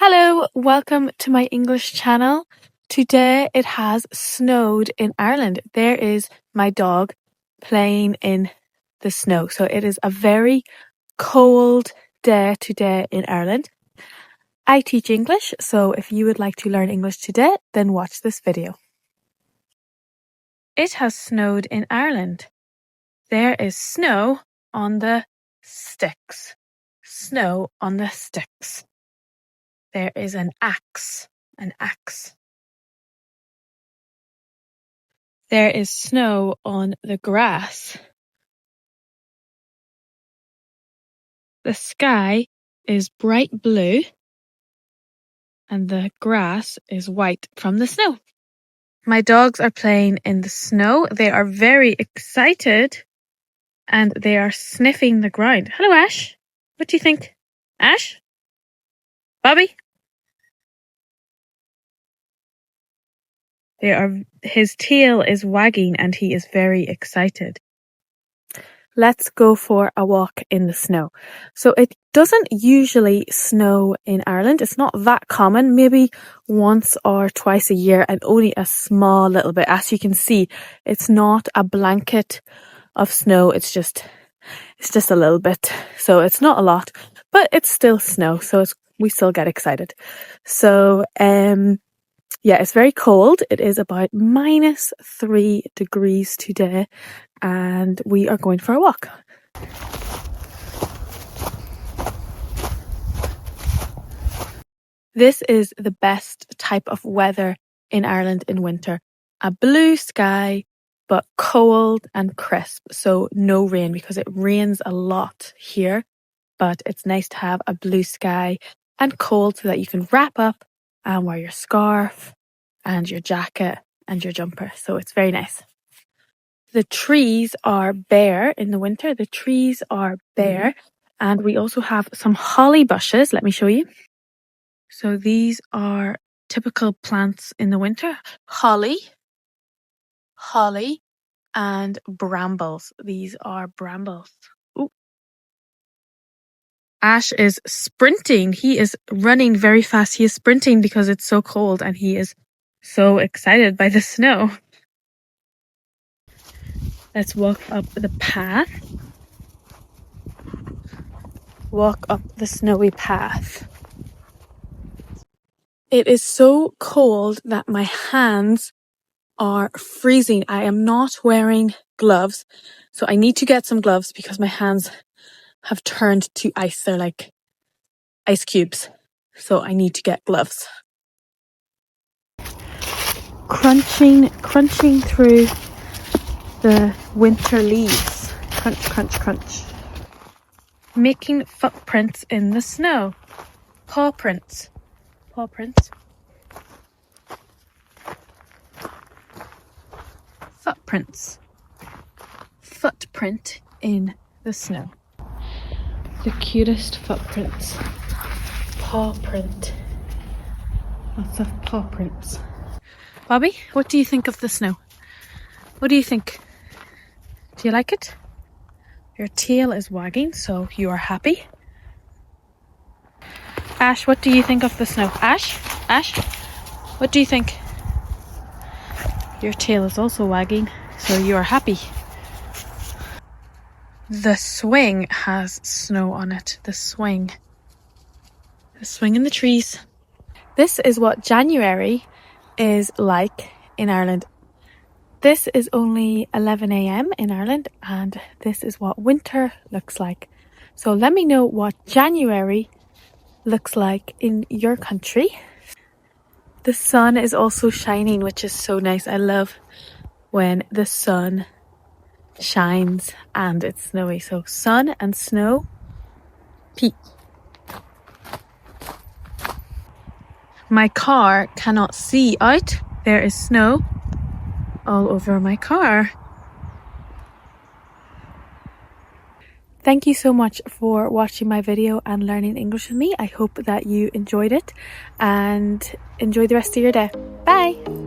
Hello, welcome to my English channel. Today it has snowed in Ireland. There is my dog playing in the snow. So it is a very cold day today in Ireland. I teach English, so if you would like to learn English today, then watch this video. It has snowed in Ireland. There is snow on the sticks. Snow on the sticks. There is an axe. An axe. There is snow on the grass. The sky is bright blue and the grass is white from the snow. My dogs are playing in the snow. They are very excited and they are sniffing the ground. Hello, Ash. What do you think? Ash? Bobby? His tail is wagging and he is very excited. Let's go for a walk in the snow. So it doesn't usually snow in Ireland. It's not that common, maybe once or twice a year and only a small little bit. As you can see, it's not a blanket of snow. It's just a little bit. So it's not a lot, but it's still snow. So we still get excited. So, yeah, it's very cold. It is about -3 degrees today and we are going for a walk. This is the best type of weather in Ireland in winter. A blue sky, but cold and crisp. So no rain because it rains a lot here, but it's nice to have a blue sky and cold so that you can wrap up and wear your scarf and your jacket and your jumper. So it's very nice. The trees are bare in the winter. The trees are bare. And we also have some holly bushes. Let me show you. So these are typical plants in the winter. Holly, and brambles. These are brambles. Ooh. Ash is sprinting. He is running very fast. He is sprinting because it's so cold and he is so excited by the snow. Let's walk up the path. Walk up the snowy path. It is so cold that my hands are freezing. I am not wearing gloves, so I need to get some gloves because my hands have turned to ice. They're like ice cubes, so I need to get gloves. Crunching through the winter leaves. Crunch, crunch, crunch. Making footprints in the snow. Paw prints. Paw prints. Footprints. Footprint in the snow. The cutest footprints. Paw print. Lots of paw prints. Bobby, what do you think of the snow? What do you think? Do you like it? Your tail is wagging, so you are happy. Ash, what do you think of the snow? Ash, what do you think? Your tail is also wagging, so you are happy. The swing has snow on it. The swing in the trees. This is what January is like in Ireland. This is only 11 a.m. in Ireland and this is what winter looks like. So let me know what January looks like in your country. The sun is also shining, which is so nice. I love when the sun shines and it's snowy. So sun and snow. Peak. My car cannot see out. There is snow all over my car. Thank you so much for watching my video and learning English with me. I hope that you enjoyed it and enjoy the rest of your day. Bye!